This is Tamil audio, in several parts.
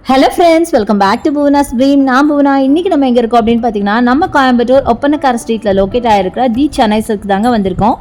Hello friends, welcome back to Bhuvana's dream. நான் புவனா. இன்றைக்கி நம்ம எங்கே இருக்கோம் அப்படின்னு பார்த்தீங்கன்னா, நம்ம கோயம்புத்தூர் ஒப்பனக்கார ஸ்ட்ரீட்டில் லொக்கேட் ஆகிருக்கிற தி சென்னை சில்க் தாங்க வந்திருக்கோம்.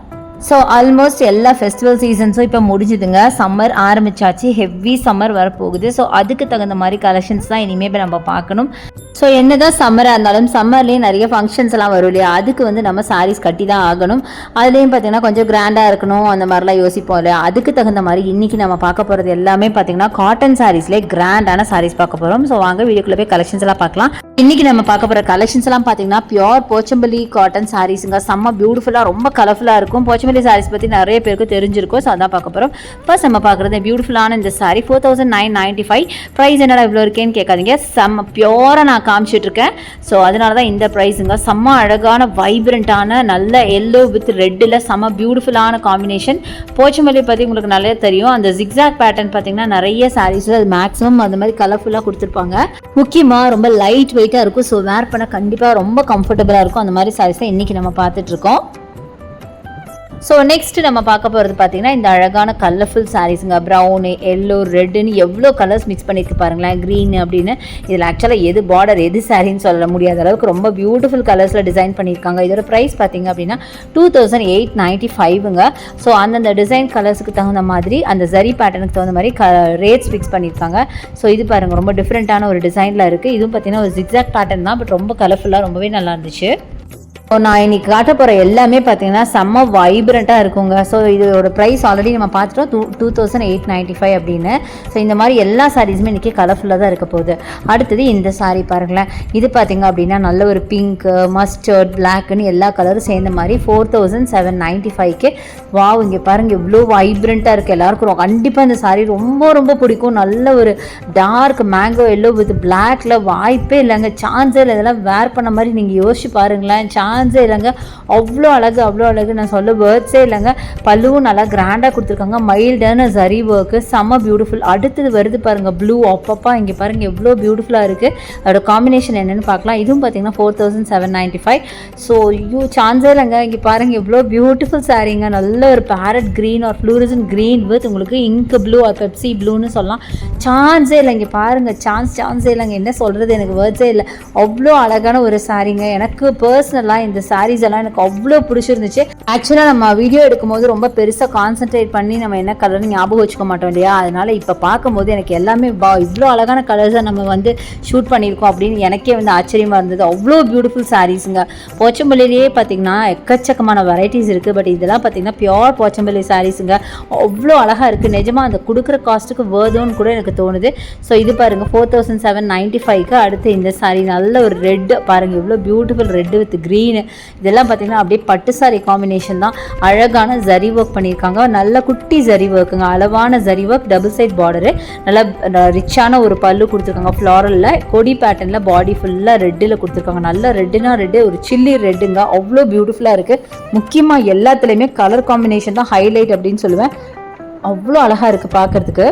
ஸோ ஆல்மோஸ்ட் எல்லா ஃபெஸ்டிவல் சீசன்ஸும் இப்போ முடிஞ்சுதுங்க. சம்மர் ஆரம்பிச்சாச்சு, ஹெவி சம்மர் வரப்போகுது. ஸோ அதுக்கு தகுந்த மாதிரி கலெக்ஷன்ஸ் தான் இனிமேல் நம்ம பார்க்கணும். ஸோ என்னதான் சம்மராக இருந்தாலும் சம்மர்லேயே நிறைய ஃபங்க்ஷன்ஸ் எல்லாம் வரும் இல்லையா, அதுக்கு வந்து நம்ம சாரீஸ் கட்டி தான் ஆகணும். அதுலேயும் பார்த்தீங்கன்னா கொஞ்சம் கிராண்டாக இருக்கணும், அந்த மாதிரிலாம் யோசிப்போம் இல்லையா. அதுக்கு தகுந்த மாதிரி இன்றைக்கி நம்ம பார்க்க போகிறது எல்லாமே பார்த்தீங்கன்னா காட்டன் சாரீஸ்லேயே கிராண்டான சாரீஸ் பார்க்க போகிறோம். ஸோ வாங்க வீடியோக்குள்ளே போய் கலெக்ஷன்ஸ் எல்லாம் பார்க்கலாம். இன்றைக்கி நம்ம பார்க்க போகிற கலெக்ஷன்ஸ் எல்லாம் பார்த்தீங்கன்னா பியோர் போச்சம்பள்ளி காட்டன் சாரீஸுங்க. செம்ம பியூட்டிஃபுல்லாக ரொம்ப கலர்ஃபுல்லாக இருக்கும். போச்சம்பள்ளி சாரீஸ் பற்றி நிறைய பேருக்கு தெரிஞ்சிருக்கும். ஸோ அதான் பார்க்க போகிறோம். ஃபர்ஸ்ட் நம்ம பார்க்குறது பியூட்டிஃபுல்லான இந்த சாரீ 4995. ப்ரைஸ் என்னடா இவ்வளோ இருக்கேன்னு கேட்காதீங்க, செம்ம பியோராக நான் காமிச்சிட்டு இருக்கேன். ஸோ அதனால தான் இந்த ப்ரைஸுங்க. செம்ம அழகான வைப்ரண்ட்டான நல்ல எல்லோ வித் ரெட்டில் செம்ம பியூட்டிஃபுல்லான காம்பினேஷன். போச்சம்பள்ளி பற்றி உங்களுக்கு நல்லா தெரியும். அந்த ஜிக்ஸாக் பேட்டர்ன் பார்த்தீங்கன்னா நிறைய சாரீஸில் அது மேக்ஸிமம் அந்த மாதிரி கலர்ஃபுல்லாக கொடுத்துருப்பாங்க. முக்கியமாக ரொம்ப லைட் வெயிட்டாக இருக்கும். ஸோ வேர் பண்ண கண்டிப்பாக ரொம்ப கம்ஃபர்டபுளாக இருக்கும். அந்த மாதிரி சாரீஸ் தான் இன்றைக்கி நம்ம பார்த்துட்ருக்கோம். ஸோ நெக்ஸ்ட் நம்ம பார்க்க போகிறது பார்த்தீங்கன்னா இந்த அழகான கலர்ஃபுல் சாரீஸுங்க. ப்ரௌனு, எல்லோ, ரெட்டுன்னு எவ்வளோ கலர்ஸ் மிக்ஸ் பண்ணியிருக்கு பாருங்களேன். க்ரீன் அப்படின்னு இதில் ஆக்சுவலாக எது பார்டர் எது சாரின்னு சொல்ல முடியாத அளவுக்கு ரொம்ப பியூட்டிஃபுல் கலர்ஸில் டிசைன் பண்ணியிருக்காங்க. இதோட ப்ரைஸ் பார்த்தீங்க அப்படின்னா 2895ங்க. ஸோ அந்தந்த டிசைன் கலர்ஸுக்கு தகுந்த மாதிரி அந்த ஜரி பேட்டர்னுக்கு தகுந்த மாதிரி ரேட்ஸ் ஃபிக்ஸ் பண்ணியிருக்காங்க. ஸோ இது பாருங்கள், ரொம்ப டிஃப்ரெண்ட்டான ஒரு டிசைனில் இருக்குது. இதுவும் பார்த்தீங்கன்னா ஒரு ஜிக்ஸாக் பேட்டர்ன் தான், பட் ரொம்ப கலர்ஃபுல்லாக ரொம்பவே நல்லா இருந்துச்சு. ஸோ நான் இன்றைக்கி காட்ட போகிற எல்லாமே பார்த்தீங்கன்னா செம்ம வைப்ரண்ட்டாக இருக்குங்க. ஸோ இதோட ப்ரைஸ் ஆல்ரெடி நம்ம பார்த்துட்டோம் 2895 அப்படின்னு. ஸோ இந்த மாதிரி எல்லா சாரீஸுமே இன்றைக்கி கலர்ஃபுல்லாக தான் இருக்க போகுது. அடுத்தது இந்த சாரீ பாருங்களேன். இது பார்த்திங்க அப்படின்னா நல்ல ஒரு பிங்க்கு, மஸ்டர்ட், பிளாக்குன்னு எல்லா கலரும் சேர்ந்த மாதிரி 4795க்கு. வாவ், இங்கே பாருங்கள் எவ்வளோ வைப்ரண்ட்டாக இருக்குது. எல்லாருக்கும் கண்டிப்பாக இந்த சாரீ ரொம்ப ரொம்ப பிடிக்கும். நல்ல ஒரு டார்க் மேங்கோ எல்லோ வித் பிளாக்ல வாய்ப்பே இல்லைங்க, சான்ஸே இல்லை. இதெல்லாம் வேர் பண்ண மாதிரி நீங்கள் யோசிச்சு பாருங்களேன், சான்ஸே இல்லைங்க. அவ்வளோ அழகு, அவ்வளோ அழகு, நான் சொல்ல வேர்ட்ஸே இல்லைங்க. பல்லுவும் நல்லா கிராண்டாக கொடுத்துருக்காங்க. மைல்டான ஜரி ஒர்க்கு, செம்ம பியூட்டிஃபுல். அடுத்தது வருது பாருங்கள் ப்ளூ. அப்பப்பா இங்கே பாருங்கள் எவ்வளோ பியூட்டிஃபுல்லாக இருக்குது. அதோட காம்பினேஷன் என்னென்னு பார்க்கலாம். இதுவும் பார்த்தீங்கன்னா 4795. ஸோ சான்ஸே இல்லைங்க. இங்கே பாருங்கள் எவ்வளோ பியூட்டிஃபுல் சாரீங்க. நல்ல ஒரு பேரட் க்ரீன் ஒரு ஃப்ளூரசன் க்ரீன் வித் உங்களுக்கு இங்க் ப்ளூ ஒரு பெப்சி ப்ளூன்னு சொல்லலாம். சான்ஸே இல்லை. இங்கே பாருங்கள் சான்ஸே இல்லைங்க. என்ன சொல்கிறது, எனக்கு வேர்ட்ஸே இல்லை. அவ்வளோ அழகான ஒரு சாரீங்க. எனக்கு பர்சனலாக இந்த சாரீஸ் எல்லாம் எனக்கு அவ்வளோ பிடிச்சிருந்துச்சு. ஆக்சுவலாக நம்ம வீடியோ எடுக்கும்போது ரொம்ப பெருசாக கான்சென்ட்ரேட் பண்ணி நம்ம என்ன கலர்னு ஞாபகம் வச்சுக்க மாட்டோம் இல்லையா. அதனால் இப்போ பார்க்கும்போது எனக்கு எல்லாமே இவ்வளோ அழகான கலர்ஸை நம்ம வந்து ஷூட் பண்ணியிருக்கோம் அப்படின்னு எனக்கே வந்து ஆச்சரியமாக இருந்தது. அவ்வளோ பியூட்டிஃபுல் சாரீஸுங்க. போச்சம்பள்ளியிலேயே பார்த்திங்கன்னா எக்கச்சக்கமான வெரைட்டிஸ் இருக்குது. பட் இதெல்லாம் பார்த்திங்கன்னா பியோர் போச்சம்பள்ளி சாரீஸுங்க. அவ்வளோ அழகாக இருக்குது. நிஜமாக அந்த கொடுக்குற காஸ்ட்டுக்கு வேர்துன்னு கூட எனக்கு தோணுது. ஸோ இது பாருங்கள் 4795க்கு. அடுத்து இந்த சாரீ நல்ல ஒரு ரெட்டு பாருங்கள், எவ்வளோ பியூட்டிஃபுல் ரெட்டு வித் க்ரீனு. இதெல்லாம் பார்த்திங்கன்னா அப்படியே பட்டு சாரி காம்பினேஷன் தான். அழகான ஜரி ஒர்க் பண்ணியிருக்காங்க. நல்ல குட்டி ஜரி ஒர்க்குங்க, அளவான zari work, double side border, நல்லா ரிச்சான ஒரு பல்லு கொடுத்துருக்காங்க. ஃப்ளாரலில் கொடி பேட்டர்னில் பாடி ஃபுல்லாக ரெட்டில் கொடுத்துருக்காங்க. நல்ல ரெட்டுனா ரெட்டு, ஒரு சில்லி ரெட்டுங்க. அவ்வளோ பியூட்டிஃபுல்லாக இருக்குது. முக்கியமாக எல்லாத்துலேயுமே கலர் காம்பினேஷன் தான் ஹைலைட் அப்படின்னு சொல்லுவேன். அவ்வளோ அழகாக இருக்குது பார்க்குறதுக்கு.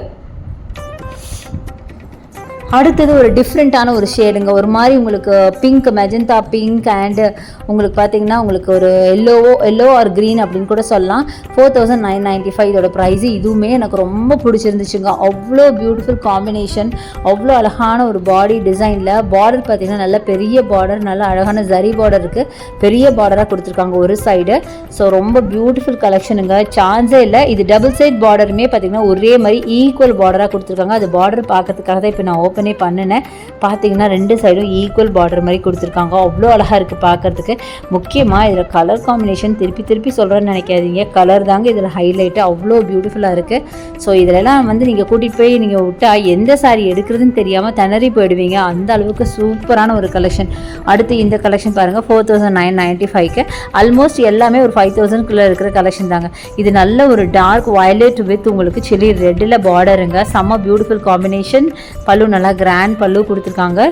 அடுத்தது ஒரு டிஃப்ரெண்ட்டான ஒரு ஷேடுங்க. ஒரு மாதிரி உங்களுக்கு பிங்க், மெஜந்தா பிங்க் அண்டு உங்களுக்கு பார்த்தீங்கன்னா உங்களுக்கு ஒரு எல்லோ ஆர் க்ரீன் அப்படின்னு கூட சொல்லலாம். 4995 இதோட ப்ரைஸு. இதுவுமே எனக்கு ரொம்ப பிடிச்சிருந்துச்சுங்க. அவ்வளோ பியூட்டிஃபுல் காம்பினேஷன், அவ்வளோ அழகான ஒரு பாடி டிசைனில். பார்டர் பார்த்தீங்கன்னா நல்ல பெரிய பார்டர், நல்ல அழகான ஜரி பார்டர் இருக்குது. பெரிய பார்டராக கொடுத்துருக்காங்க ஒரு சைடு. ஸோ ரொம்ப பியூட்டிஃபுல் கலெக்ஷனுங்க, சான்ஸே இல்லை. இது டபுள் சைட் பார்டருமே பார்த்தீங்கன்னா ஒரே மாதிரி ஈக்குவல் பார்டராக கொடுத்துருக்காங்க. அது பார்டர் பார்க்கறதுக்காக தான் இப்போ நான் பண்ணினேன். பார்த்தீங்கன்னா ரெண்டு சைடும் ஈக்குவல் பார்டர் மாதிரி கொடுத்துருக்காங்க. அவ்வளோ அழகாக இருக்குது பார்க்குறதுக்கு. முக்கியமாக இதில் கலர் காம்பினேஷன் திருப்பி சொல்கிறேன்னு நினைக்காதீங்க, கலர் தாங்க இதில் ஹைலைட்டு. அவ்வளோ பியூட்டிஃபுல்லாக இருக்குது. ஸோ இதிலெல்லாம் வந்து நீங்கள் கூட்டிகிட்டு போய் நீங்கள் விட்டால் எந்த சாரீ எடுக்கிறதுன்னு தெரியாமல் திணறி போயிடுவீங்க. அந்த அளவுக்கு சூப்பரான ஒரு கலெக்ஷன். அடுத்து இந்த கலெக்ஷன் பாருங்கள் 4995க்கு. ஆல்மோஸ்ட் எல்லாமே ஒரு 5000க்குள்ளே இருக்கிற கலெக்ஷன் தாங்க. இது நல்ல ஒரு டார்க் வயலட் வித் உங்களுக்கு சில்லி ரெட்டில் பார்டருங்க. செம்ம பியூட்டிஃபுல் காம்பினேஷன். பல்லு நல்லா கிராண்ட் பல்லு கொடுத்துருக்காங்க.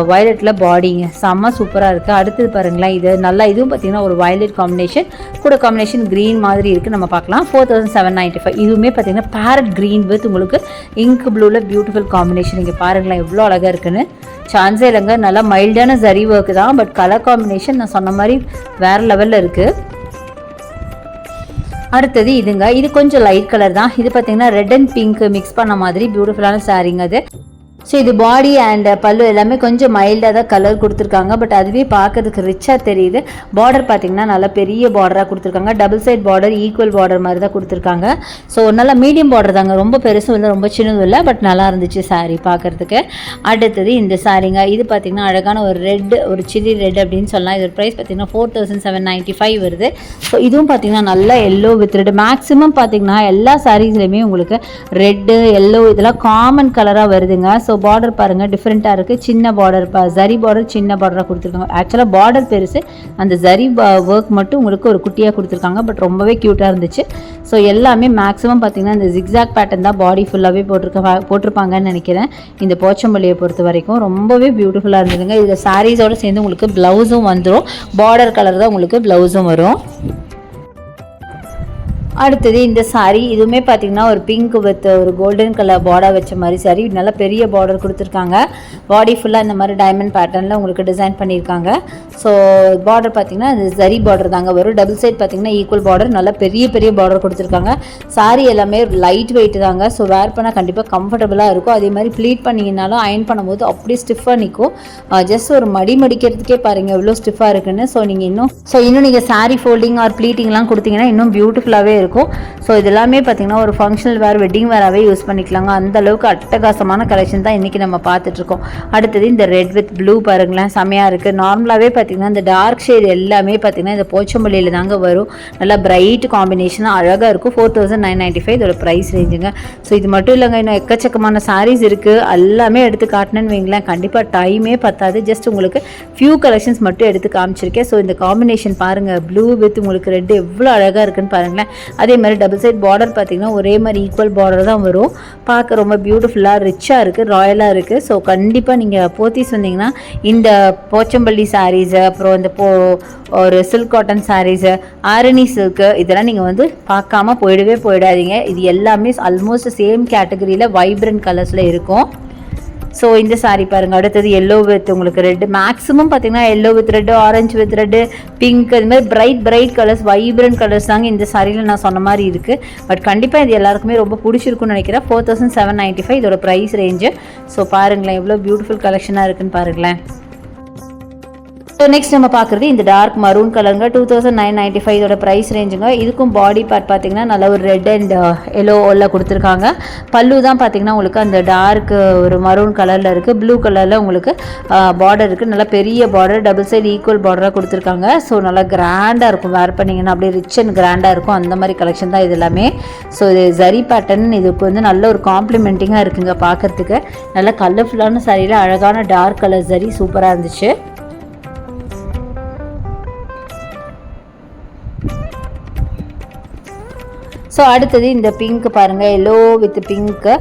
வயலட்டில் பாடிங்க செம்ம சூப்பராக இருக்குது. அடுத்தது பாருங்களேன், இது நல்லா, இதுவும் பார்த்தீங்கன்னா ஒரு வயலட் காம்பினேஷன் கூட காம்பினேஷன் க்ரீன் மாதிரி இருக்குது. நம்ம பார்க்கலாம் 4795. இதுவுமே பார்த்தீங்கன்னா பேரட் க்ரீன் வித் உங்களுக்கு இங்க் ப்ளூவில் பியூட்டிஃபுல் காம்பினேஷன். இங்கே பாருங்களேன் எவ்வளோ அழகாக இருக்குன்னு. சான்ஸே இல்லைங்க. நல்லா மைல்டான ஜரி ஒர்க்கு தான், பட் கலர் காம்பினேஷன் நான் சொன்ன மாதிரி வேறு லெவலில் இருக்குது. அடுத்தது இதுங்க, இது கொஞ்சம் லைட் கலர் தான். இது பார்த்தீங்கன்னா ரெட் அண்ட் பிங்க் மிக்ஸ் பண்ண மாதிரி பியூட்டிஃபுல்லான சாரீங்க. அது ஸோ இது பாடி அண்ட் பல்லு எல்லாமே கொஞ்சம் மைல்டாக தான் கலர் கொடுத்துருக்காங்க. பட் அதுவே பார்க்கறதுக்கு ரிச்சாக தெரியுது. பார்டர் பார்த்திங்கன்னா நல்லா பெரிய பார்டராக கொடுத்துருக்காங்க. Double side border, equal border மாதிரி தான் கொடுத்துருக்காங்க. ஸோ நல்லா மீடியம் பார்டர் தாங்க, ரொம்ப பெருசும் இல்லை ரொம்ப சின்னதும் இல்லை. பட் நல்லா இருந்துச்சு சாரீ பார்க்குறதுக்கு. அடுத்தது இந்த சாரீங்க, இது பார்த்திங்கன்னா அழகான ஒரு ரெட், ஒரு சில்லி ரெட் அப்படின்னு சொல்லலாம். இதோட ப்ரைஸ் பார்த்திங்கன்னா 4795 வருது. ஸோ இதுவும் பார்த்திங்கன்னா நல்லா எல்லோ வித் ரெட். மேக்ஸிமம் பார்த்திங்கன்னா எல்லா சாரீஸ்லையுமே உங்களுக்கு ரெட்டு, எல்லோ இதெல்லாம் காமன் கலராக வருதுங்க. ஸோ பார்டர் பாருங்கள் டிஃப்ரெண்ட்டாக இருக்குது. சின்ன பார்டர், ஜரி பார்டர் சின்ன பார்டராக கொடுத்துருக்காங்க. ஆக்சுவலாக பார்டர் பெருசு, அந்த ஜரி ஒர்க் மட்டும் உங்களுக்கு ஒரு குட்டியாக கொடுத்துருக்காங்க. பட் ரொம்பவே க்யூட்டாக இருந்துச்சு. ஸோ எல்லாமே மேக்ஸிமம் பார்த்திங்கன்னா இந்த ஜிக்ஸாக் பேட்டர்ன் தான் பாடி ஃபுல்லாகவே போட்டிருப்பாங்கன்னு நினைக்கிறேன். இந்த போச்சம்பள்ளியை பொறுத்த வரைக்கும் ரொம்பவே பியூட்டிஃபுல்லாக இருந்ததுங்க. இதில் சாரீஸோடு சேர்ந்து உங்களுக்கு ப்ளவுஸும் வந்துடும். பார்டர் கலர் தான் உங்களுக்கு ப்ளவுஸும் வரும். அடுத்தது இந்த சாரீ, இதுவுமே பார்த்திங்கன்னா ஒரு பிங்க் வித் ஒரு கோல்டன் கலர் பார்டர் வச்ச மாதிரி சாரீ. நல்லா பெரிய பார்டர் கொடுத்துருக்காங்க. பாடி ஃபுல்லாக இந்த மாதிரி டைமண்ட் பேட்டர்னில் உங்களுக்கு டிசைன் பண்ணியிருக்காங்க. ஸோ பார்டர் பார்த்திங்கன்னா இது ஜரி பார்டர் தாங்க வரும். டபுள் சைட் பார்த்திங்கன்னா ஈக்குவல் பார்டர், நல்லா பெரிய பெரிய பார்டர் கொடுத்துருக்காங்க. சாரீ எல்லாமே லைட் வெயிட் தாங்க. ஸோ வேர் பண்ணால் கண்டிப்பாக கம்ஃபர்டபுளாக இருக்கும். அதே மாதிரி ப்ளீட் பண்ணிங்கனாலும் அயன் பண்ணும்போது அப்படியே ஸ்டிஃபாக நிற்கும். ஜஸ்ட் ஒரு மடிக்கிறதுக்கே பாருங்கள் எவ்வளோ ஸ்டிஃபாக இருக்குன்னு. ஸோ நீங்கள் இன்னும் நீங்கள் சாரீ ஃபோல்டிங் ஆர் ப்ளீட்டிங்லாம் கொடுத்தீங்கன்னா இன்னும் பியூட்டிஃபுல்லாகவே இருக்கும். ஸோ இது எல்லாமே பார்த்திங்கன்னா ஒரு ஃபங்க்ஷனல் வேர், வெட்டிங் வேராகவே யூஸ் பண்ணிக்கலாங்க. அந்த அளவுக்கு அட்டகாசமான கலெக்ஷன் தான் இன்றைக்கி நம்ம பார்த்துட்ருக்கோம். அடுத்தது இந்த ரெட் வித் ப்ளூ பாருங்களேன், செமையாக இருக்குது. நார்மலாகவே பார்த்திங்கன்னா இந்த டார்க் ஷேட் எல்லாமே பார்த்திங்கன்னா இந்த போச்சம்பள்ளியில் தாங்க வரும். நல்லா பிரைட் காம்பினேஷனாக அழகாக இருக்கும். 4995 இதோட ப்ரைஸ் ரேஞ்சுங்க. ஸோ இது மட்டும் இல்லைங்க, இன்னும் எக்கச்சக்கமான சாரீஸ் இருக்குது. எல்லாமே எடுத்து காட்டினேன்னு வைங்களேன், கண்டிப்பாக டைமே பத்தாது. ஜஸ்ட் உங்களுக்கு ஃபியூ கலெக்ஷன்ஸ் மட்டும் எடுத்து காமிச்சிருக்கேன். ஸோ இந்த காம்பினேஷன் பாருங்கள், ப்ளூ வித் உங்களுக்கு ரெட் எவ்வளோ அழகாக இருக்குன்னு பாருங்களேன். அதே மாதிரி டபுள் சைட் பார்டர் பார்த்திங்கன்னா ஒரே மாதிரி ஈக்குவல் பார்டர் தான் வரும். பார்க்க ரொம்ப பியூட்டிஃபுல்லாக ரிச்சாக இருக்குது, ராயலாக இருக்குது. ஸோ கண்டிப்பாக நீங்கள் போத்தீஸ் வந்தீங்கன்னா இந்த போச்சம்பள்ளி சாரீஸு, அப்புறம் இந்த ஒரு silk cotton sarees, Arani silk, இதெல்லாம் நீங்கள் வந்து பார்க்காம போயிடாதீங்க. இது எல்லாமே ஆல்மோஸ்ட் சேம் கேட்டகரியில் வைப்ரண்ட் கலர்ஸில் இருக்கும். ஸோ இந்த சாரீ பாருங்கள். அடுத்தது எல்லோ வித் உங்களுக்கு ரெட்டு. மேக்ஸிமம் பார்த்திங்கன்னா yellow with red, orange with red, pink, இது மாதிரி பிரைட் கலர்ஸ், வைப்ரண்ட் கலர்ஸ் தாங்க இந்த சாரியில் நான் சொன்ன மாதிரி இருக்குது. பட் கண்டிப்பாக இது எல்லாருக்குமே ரொம்ப பிடிச்சிருக்குன்னு நினைக்கிறேன். 4795 இதோட ப்ரைஸ் ரேஞ்சு. ஸோ பாருங்களேன் எவ்வளோ பியூட்டிஃபுல் கலெக்ஷனாக இருக்குன்னு பாருங்களேன். ஸோ நெக்ஸ்ட் நம்ம பார்க்குறது இந்த டார்க் மரூன் கலருங்க. 2995 இதோட ப்ரைஸ் ரேஞ்சுங்க. இதுக்கும் பாடி பார்ட் பார்த்திங்கன்னா நல்ல ஒரு ரெட் அண்ட் எல்லோவில் கொடுத்துருக்காங்க. பல்லு தான் பார்த்திங்கன்னா உங்களுக்கு அந்த டார்க் ஒரு மரூன் கலரில் இருக்குது. ப்ளூ கலரில் உங்களுக்கு பார்டர் இருக்குது. நல்லா பெரிய பார்டர், டபுள் சைடு ஈக்குவல் பார்டராக கொடுத்துருக்காங்க. ஸோ நல்லா கிராண்டாக இருக்கும், வேர் பண்ணிங்கன்னா அப்படியே ரிச் அண்ட் கிராண்டாக இருக்கும். அந்த மாதிரி கலெக்ஷன் தான் இது எல்லாமே. ஸோ இது ஜரி பேட்டர்ன், இதுக்கு வந்து நல்ல ஒரு காம்ப்ளிமெண்டிங்காக இருக்குங்க பார்க்குறதுக்கு. நல்லா கலர்ஃபுல்லான சாரியில் அழகான டார்க் கலர் ஜரி சூப்பராக இருந்துச்சு. ஸோ அடுத்தது இந்த பிங்க் பாருங்கள், yellow with pink.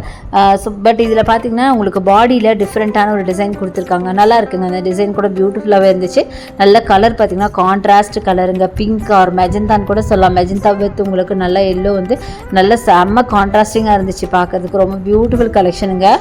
So but இதில் பார்த்திங்கன்னா உங்களுக்கு பாடியில் டிஃப்ரெண்ட்டான ஒரு டிசைன் கொடுத்துருக்காங்க. நல்லா இருக்குங்க, அந்த டிசைன் கூட பியூட்டிஃபுல்லாகவே இருந்துச்சு. நல்ல கலர் பார்த்திங்கன்னா கான்ட்ராஸ்ட் கலருங்க, பிங்க் ஆர் மெஜந்தான்னு கூட சொல்லலாம். மெஜந்தா வித் உங்களுக்கு நல்ல எல்லோ வந்து நல்ல செம்ம கான்ட்ராஸ்டிங்காக இருந்துச்சு பார்க்கறதுக்கு. ரொம்ப பியூட்டிஃபுல் கலெக்ஷனுங்க.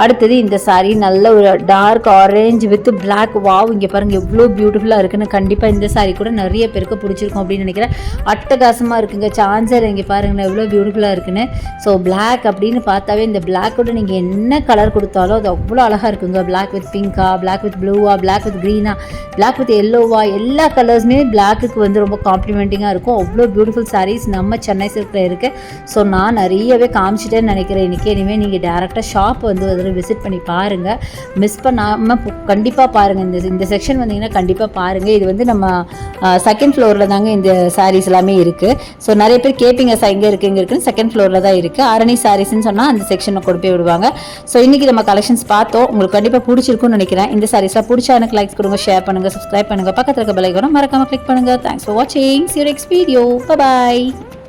அடுத்தது இந்த சாரீ நல்ல ஒரு dark orange with black. Wow, இங்கே பாருங்கள் எவ்வளோ பியூட்டிஃபுல்லாக இருக்குன்னு. கண்டிப்பாக இந்த சாரீ கூட நிறைய பேருக்கு பிடிச்சிருக்கும் அப்படின்னு நினைக்கிறேன். அட்டகாசமாக இருக்குங்க. சான்சர் இங்கே பாருங்கண்ணா எவ்வளோ பியூட்டிஃபுல்லாக இருக்குன்னு. ஸோ பிளாக் அப்படின்னு பார்த்தாவே இந்த பிளாக்கோட நீங்கள் என்ன கலர் கொடுத்தாலும் அது அவ்வளோ அழகாக இருக்குங்க. பிளாக் வித் பிங்கா, பிளாக் வித் ப்ளூவா, பிளாக் வித் க்ரீனா, பிளாக் வித் எல்லோவா, எல்லா கலர்ஸுமே பிளாக்குக்கு வந்து ரொம்ப காம்ப்ளிமெண்டிங்காக இருக்கும். அவ்வளோ பியூட்டிஃபுல் சாரீஸ் நம்ம சென்னை சில்கில் இருக்குது. ஸோ நான் நிறையவே காமிச்சிட்டேன்னு நினைக்கிறேன் இன்றைக்கி. இனிமேல் நீங்கள் டேரெக்டாக ஷாப் வந்து விசிட் பண்ணி பாருங்கள், மிஸ் பண்ணாமல் கண்டிப்பாக பாருங்கள். இந்த செக்ஷன் வந்தீங்கன்னா கண்டிப்பாக பாருங்கள். இது வந்து நம்ம செகண்ட் ஃப்ளோரில் தாங்க இந்த சாரீஸ் எல்லாமே இருக்குது. ஸோ நிறைய பேர் கேட்பீங்க எங்கே இருக்குன்னு. செகண்ட் ஃப்ளோரில் தான் இருக்குது. ஆரணி சாரீஸ்ன்னு சொன்னால் அந்த செக்ஷனை கொண்டு போய் விடுவாங்க. ஸோ இன்றைக்கி நம்ம கலெக்ஷன்ஸ் பார்த்தோம். உங்களுக்கு கண்டிப்பாக பிடிச்சிருக்குன்னு நினைக்கிறேன். இந்த சாரீஸ்லாம் பிடிச்சா எனக்கு லைக்ஸ் கொடுங்க, ஷேர் பண்ணுங்கள், சப்ஸ்கிரைப் பண்ணுங்கள், பக்கத்தில் இருக்க பெல் ஐகானை மறக்காமல் கிளிக் பண்ணுங்கள். தேங்க்ஸ் ஃபார் வாட்சிங். See you next video. Bye bye.